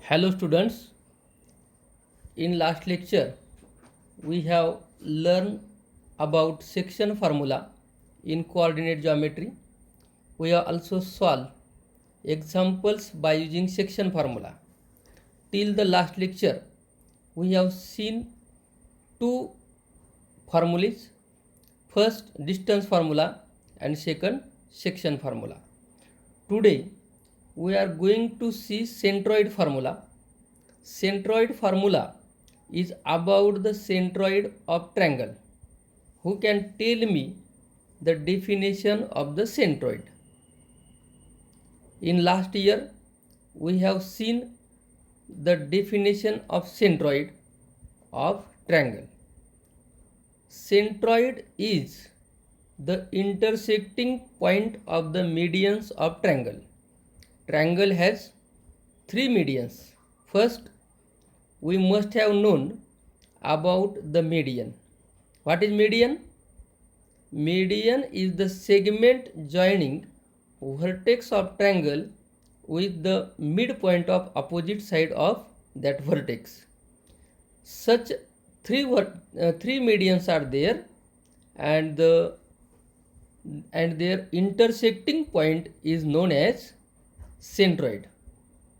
Hello students, in last lecture we have learned about section formula in coordinate geometry. We have also solved examples by using section formula. Till the last lecture we have seen two formulas, first distance formula and second section formula. Today we are going to see centroid formula. Centroid formula is about the centroid of triangle. Who can tell me the definition of the centroid? In last year we have seen the definition of centroid of triangle. Centroid is the intersecting point of the medians of triangle. Triangle has three medians. First, we must have known about the median. What is median? Median is the segment joining vertex of triangle with the midpoint of opposite side of that vertex. Such three medians are there, and their intersecting point is known as centroid.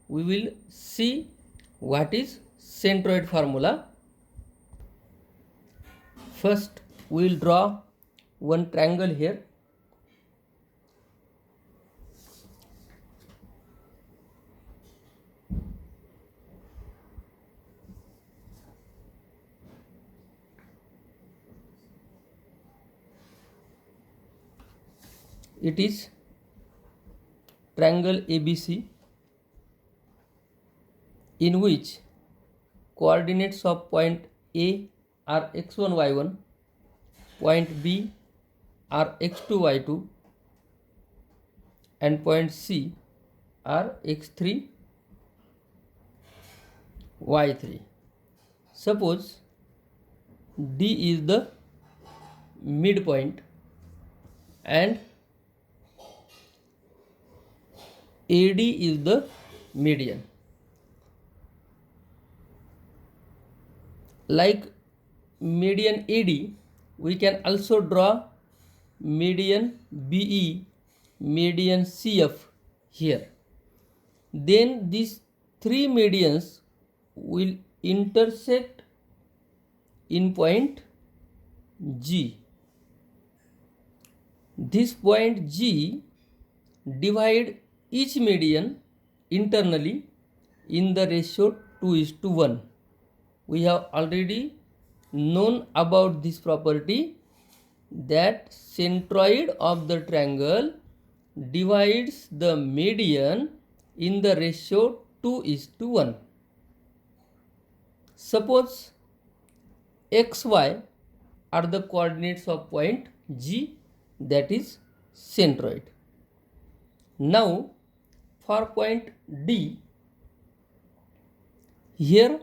We will see what is centroid formula. First we will draw one triangle here. It is triangle ABC, in which coordinates of point A are x1 y1, point B are x2 y2, and point C are x3 y3. Suppose D is the midpoint and AD is the median. Like median AD, we can also draw median BE, median CF here. Then these three medians will intersect in point G. This point G divide each median internally in the ratio 2:1. We have already known about this property, that centroid of the triangle divides the median in the ratio 2:1. Suppose xy are the coordinates of point G, that is centroid. Now for point D, here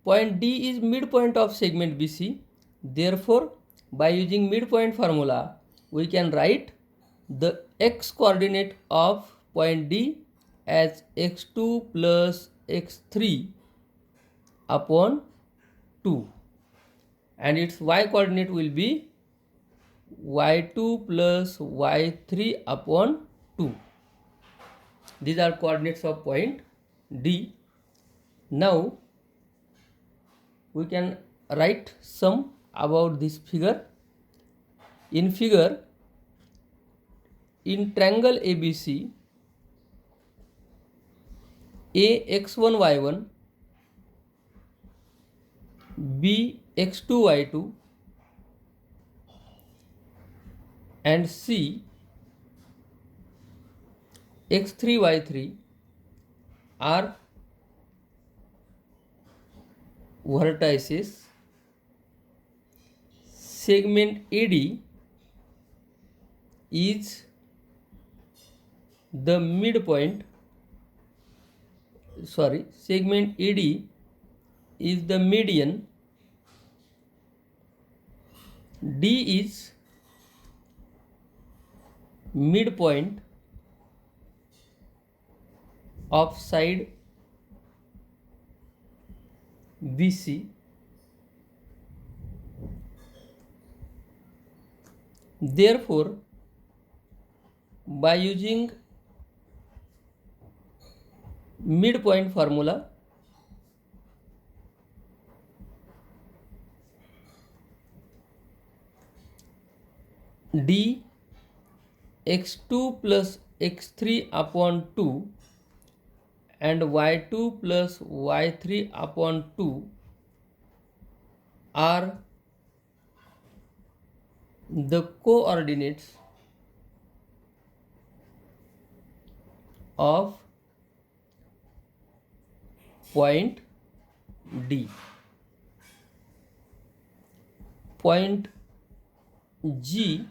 point D is midpoint of segment BC. Therefore, by using midpoint formula, we can write the x coordinate of point D as x2 plus x3 upon 2, and its y coordinate will be y2 plus y3 upon 2. These are coordinates of point D. Now we can write some about this figure. In figure, in triangle ABC, A x1 y1, B x2 y2, and C x3 y3 are vertices. Segment AD is the midpoint, segment AD is the median, D is midpoint of side BC. Therefore, by using midpoint formula, d x2 plus x3 upon 2 and y2 plus y3 upon 2 are the coordinates of point D. Point G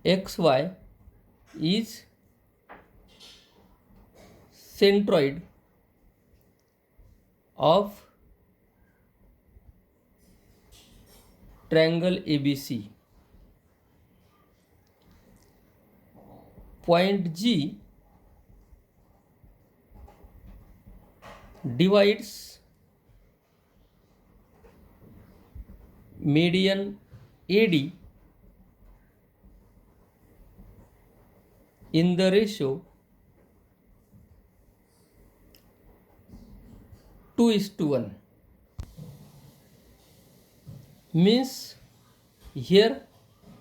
xy is centroid of triangle ABC. Point G divides median AD in the ratio 2:1. Means here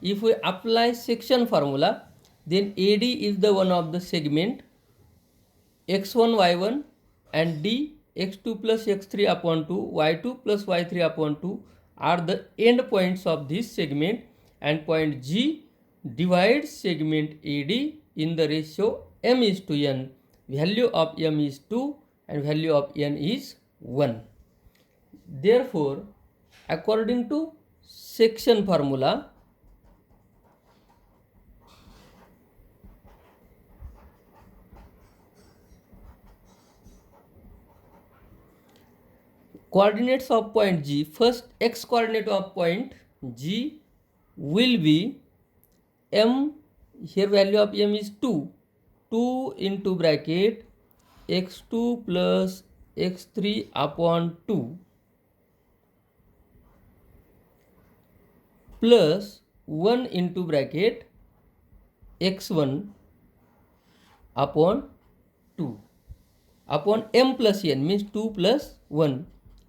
if we apply section formula, then AD is the one of the segment x1 y1 and D x2 plus x3 upon 2 y2 plus y3 upon 2 are the end points of this segment, and point G divides segment AD in the ratio m:1. Value of m is 2 and value of n is 1. Therefore, according to section formula, coordinates of point G, first x coordinate of point G will be m, here value of m is 2, 2 into bracket x2 plus x3 upon 2 plus 1 into bracket x1 upon 2 upon m plus n, means 2 plus 1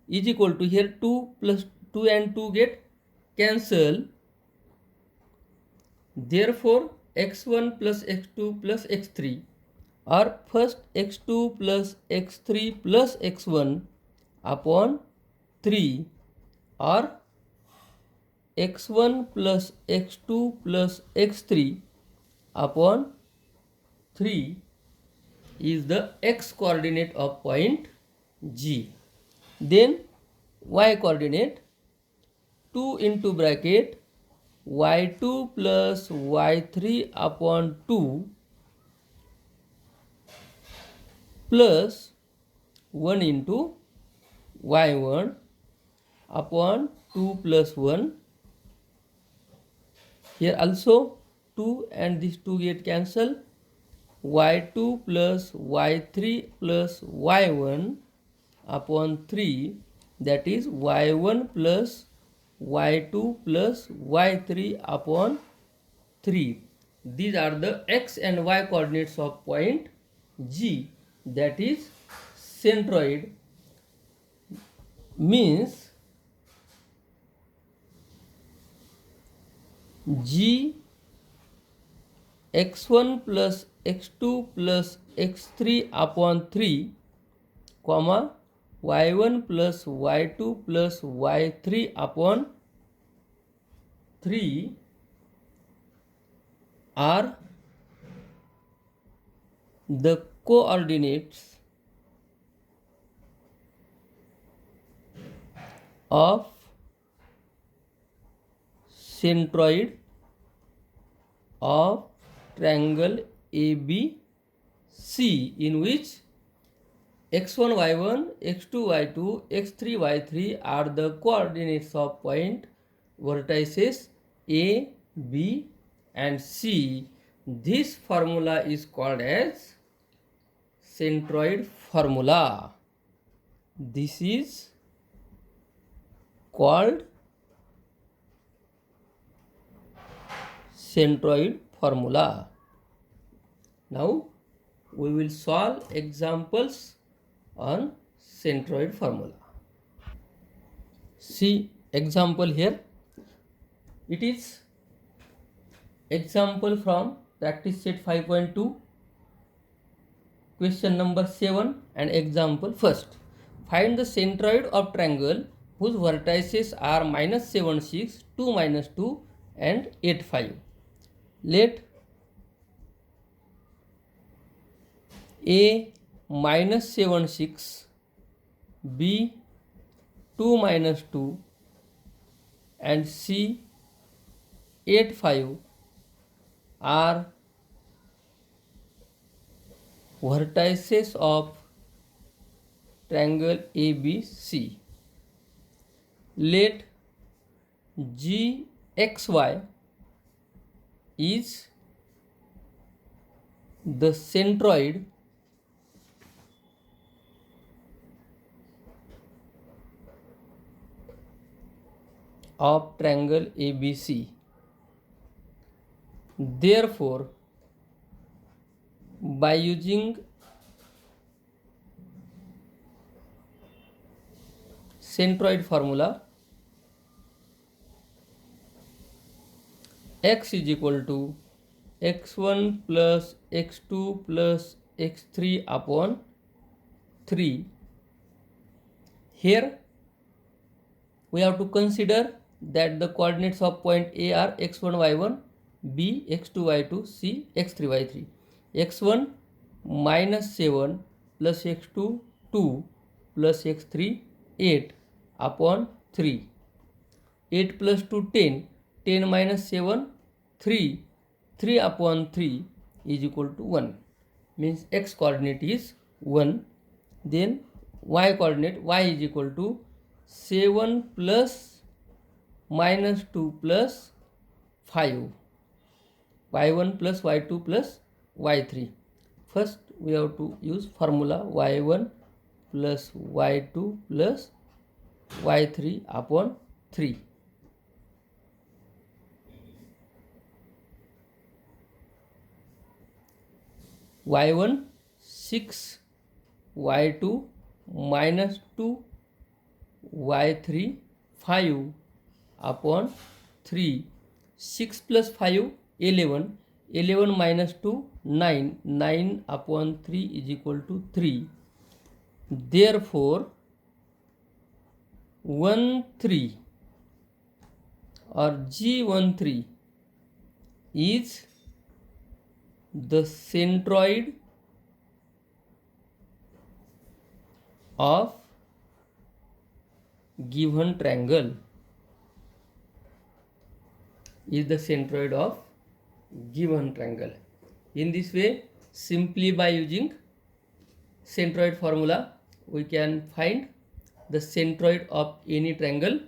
is equal to, here 2 plus 2 and 2 get cancel. Therefore, x1 plus x2 plus x3, or first x2 plus x3 plus x1 upon 3, or x1 plus x2 plus x3 upon 3 is the x coordinate of point G. Then y coordinate, 2 into bracket y2 plus y3 upon 2 plus 1 into y1 upon 2 plus 1. Here also 2 and this 2 get cancelled. y2 plus y3 plus y1 upon 3, that is y1 plus y2 plus y3 upon 3. These are the x and y coordinates of point G, that is centroid. Means G x1 plus x2 plus x3 upon 3, comma y1 plus y2 plus y3 upon 3 are the coordinates of centroid of triangle ABC, in which x1 y1, x2 y2, x3 y3 are the coordinates of point vertices A, B and C. This formula is called as centroid formula. This is called centroid formula. Now we will solve examples on centroid formula. See example here. It is example from practice set 5.2, question number 7 and example first. Find the centroid of triangle whose vertices are -7, 6, 2, -2 and 8, 5. Let A -7, 6, B 2, -2 and C 8, 5 are vertices of triangle ABC. Let GXY is the centroid of triangle ABC. Therefore, by using centroid formula, x is equal to x1 plus x2 plus x3 upon 3. Here we have to consider that the coordinates of point A are x1, y1, B, x2, y2, C, x3, y3. x1 -7 plus x2 2 plus x3 8 upon 3. 8 plus 2 10, 10 minus 7 3, 3 upon 3 is equal to 1, means x coordinate is 1. Then y coordinate, y is equal to 7 plus -2 plus 5, y1 plus y2 plus y3. First we have to use formula y1 plus y2 plus y3 upon 3. y1 6, y2 -2, y3 5 upon 3. 6 plus 5 11, 11 minus 2 9, 9 upon 3 is equal to 3. Therefore 1 3 or G13 is the centroid of given triangle, is the centroid of given triangle. In this way, simply by using centroid formula, we can find the centroid of any triangle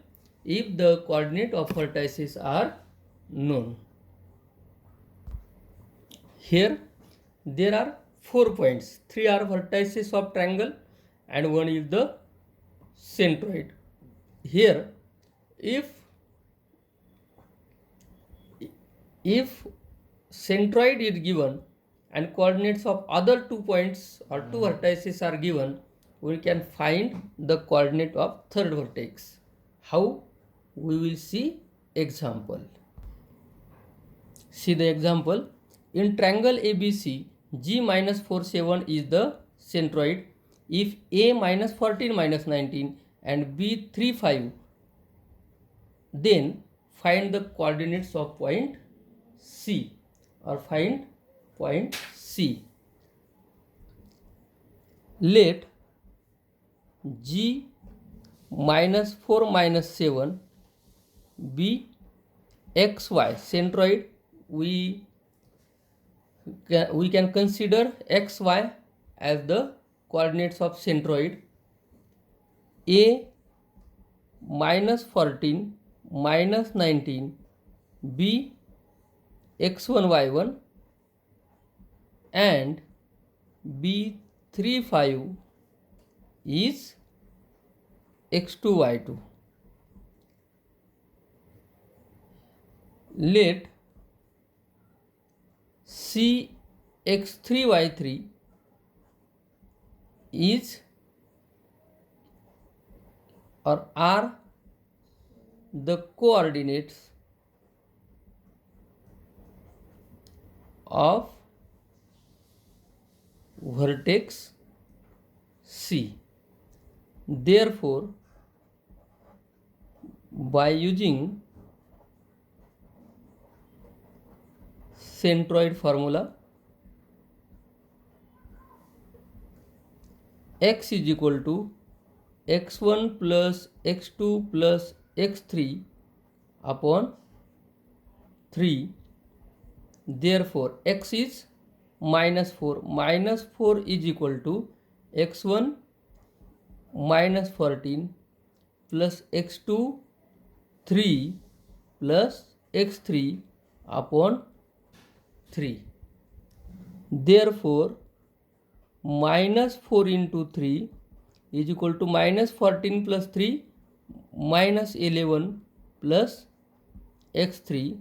if the coordinate of vertices are known. Here there are 4 points, 3 are vertices of triangle and 1 is the centroid. Here if centroid is given and coordinates of other 2 points or 2 vertices are given, we can find the coordinate of third vertex. How? We will see example. See the example. In triangle ABC, G -4 7 is the centroid if A -14 -19 and B 3 5. Then find the coordinates of point C, or find point C. Let G -4 -7 be xy centroid. We can consider xy as the coordinates of centroid. A -14 -19, B x1 y1 and B 3 5 is x2 y2. Let C x3 y3 is or are the coordinates of vertex C. Therefore, by using centroid formula, x is equal to x1 plus x2 plus x3 upon 3. Therefore, x is -4. -4 is equal to x1 minus 14 plus x2 3 plus x3 upon 3. Therefore, -4 into 3 is equal to -14 plus 3 -11 plus x3.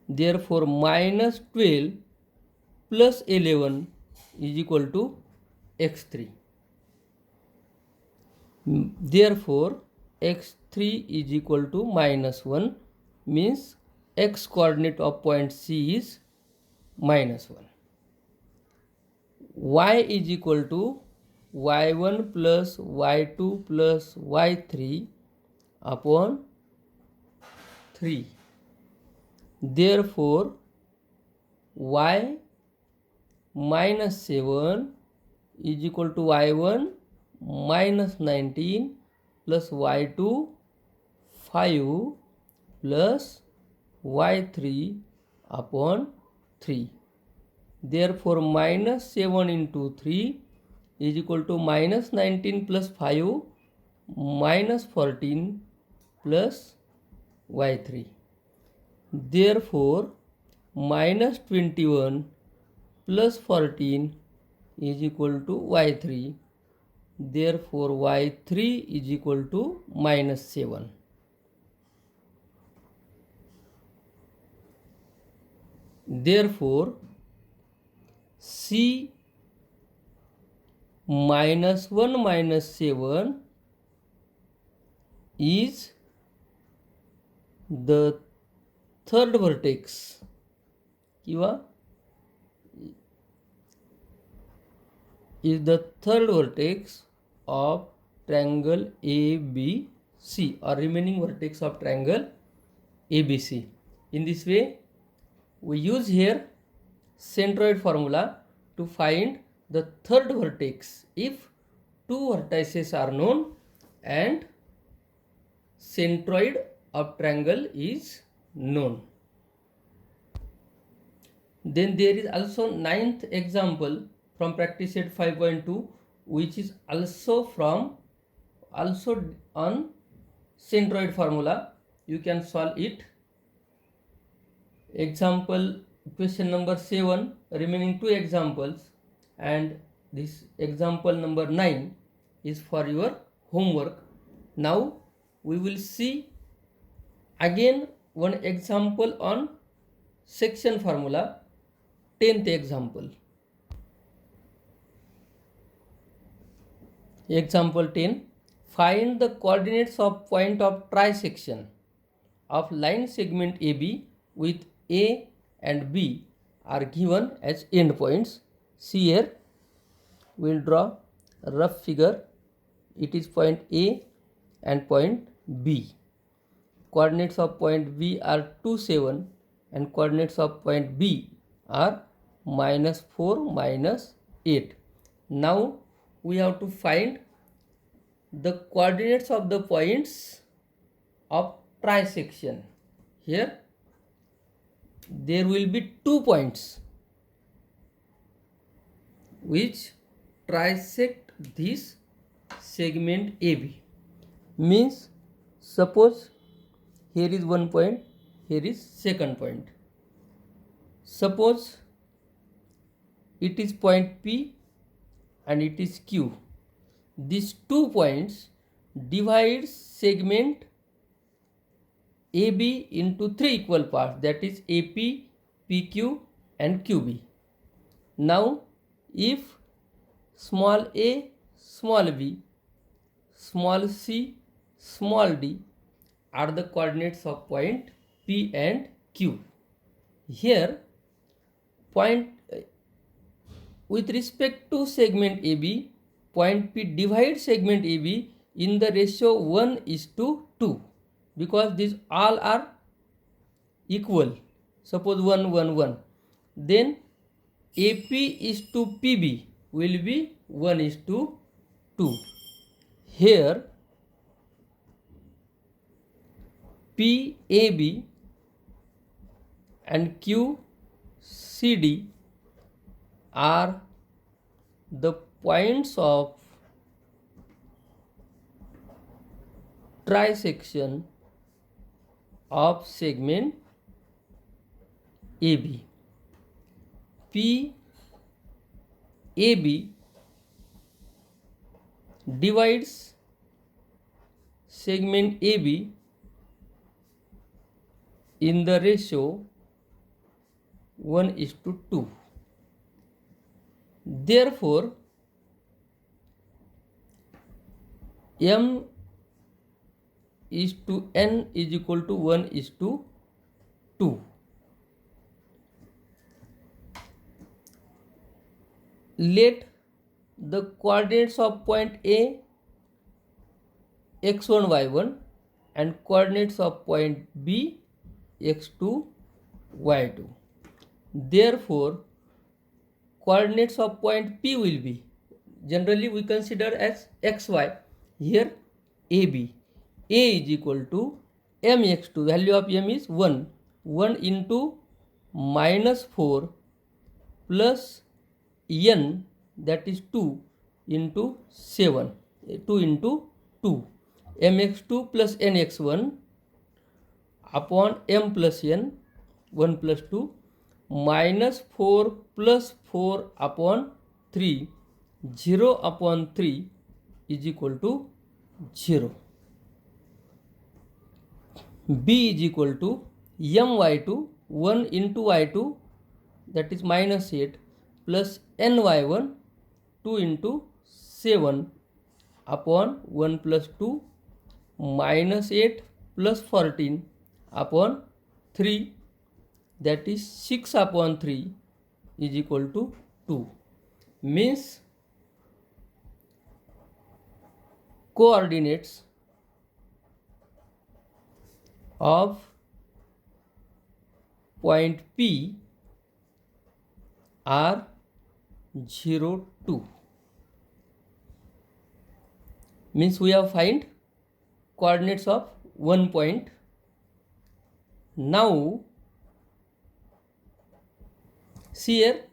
Therefore, -12 plus 11 is equal to x3. Therefore, x3 is equal to -1, means x coordinate of point C is -1. Y is equal to y1 plus y2 plus y3 upon 3. Therefore, y minus 7 is equal to y1 minus 19 plus y2 5 plus y3 upon 3. Therefore, -7 into 3 is equal to -19 plus 5 -14 plus y3. Therefore, -21 plus 14 is equal to y3. Therefore, y3 is equal to -7. Therefore, C -1 minus 7 is the third vertex किंवा is the third vertex of triangle ABC or remaining vertex of triangle ABC. In this way, we use here centroid formula to find the third vertex if two vertices are known and centroid of triangle is known. Then there is also ninth example from practice set 5.2, which is also on centroid formula. You can solve it. Example question number 7, remaining two examples, and this example number 9 is for your homework. Now we will see again one example on section formula, 10th example. Example 10. Find the coordinates of point of trisection of line segment AB with A and B are given as endpoints. See here, we will draw a rough figure. It is point A and point B. Coordinates of point B are 2, 7 and coordinates of point B are -4, -8. Now we have to find the coordinates of the points of trisection. Here there will be 2 points which trisect this segment AB. Means, suppose here is one point, here is second point. Suppose it is point P and it is Q. These 2 points divides segment AB into three equal parts, that is AP, PQ and QB. Now if small a, small b, small c, small d are the coordinates of point P and Q. Here point with respect to segment AB, point P divides segment AB in the ratio 1:2 because these all are equal. Suppose 1, 1, 1. Then AP is to PB will be 1:2. Here PAB and QCD are the points of trisection of segment AB. PAB divides segment AB in the ratio 1:2. Therefore, M is to N is equal to 1:2. Let the coordinates of point A x1, y1 and coordinates of point B x2, y2. Therefore, coordinates of point P will be, generally we consider as xy. Here AB, A is equal to mx2, value of m is 1 into -4 plus n, that is 2 into 7, 2 into 2, mx2 plus nx1 upon m plus n, 1 plus 2, -4 plus 4 upon 3, 0 upon 3 is equal to 0. B is equal to my2, 1 into y2, that is -8 plus ny1, 2 into 7 upon 1 plus 2, -8 plus 14 upon 3, that is 6 upon 3 is equal to 2. Means coordinates of point P are 0, 2. Means we have find coordinates of one point. Now see here,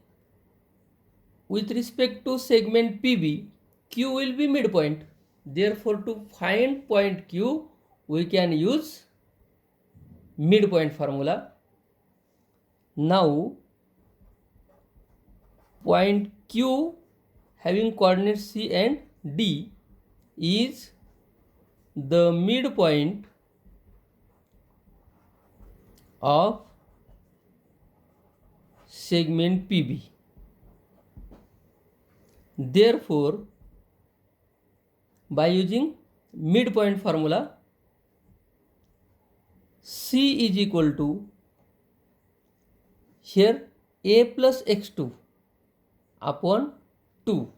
with respect to segment PB, Q will be midpoint. Therefore, to find point Q, we can use midpoint formula. Now point Q having coordinates C and D is the midpoint of segment PB. Therefore, by using midpoint formula, C is equal to, here A plus x2 upon 2.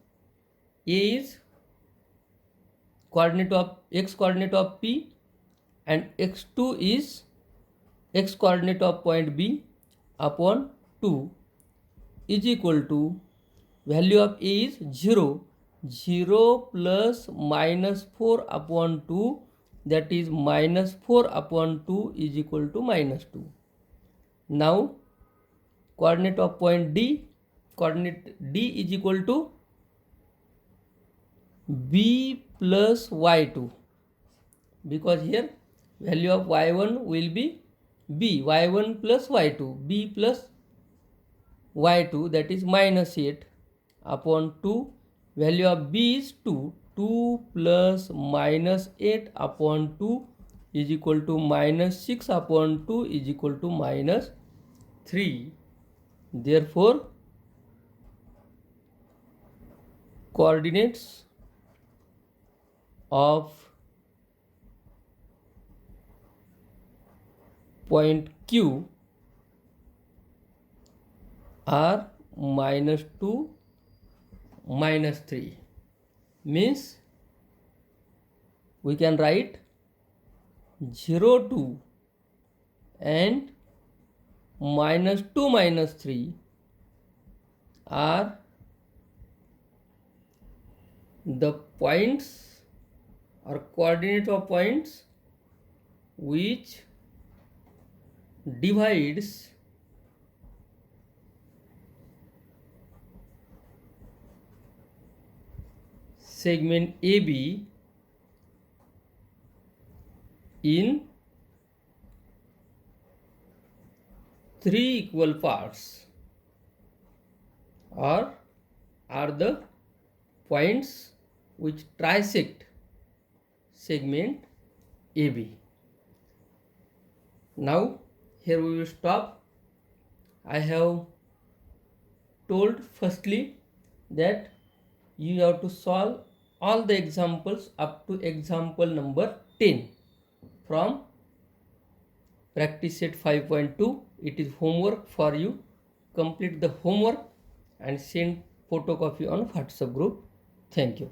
A is coordinate of x coordinate of P and x2 is x coordinate of point B upon 2 is equal to, value of A is 0, 0 plus -4 upon 2, that is -4 upon 2 is equal to -2. Now coordinate of point D, coordinate D is equal to B plus y2, because here value of y1 will be B, y1 plus y2, B plus y2, that is -8 upon 2, value of B is 2, 2 plus minus 8 upon 2 is equal to minus 6 upon 2 is equal to minus 3. Therefore, coordinates of point Q are minus 2, minus 3. Means we can write 0, 2 and minus 2, minus 3 are the points or coordinate of points which divides segment AB in 3 equal parts, or are the points which trisect segment AB. Now here we will stop. I have told firstly that you have to solve all the examples up to example number 10 from practice set 5.2. It is homework for you. Complete the homework and send photocopy on WhatsApp group. Thank you.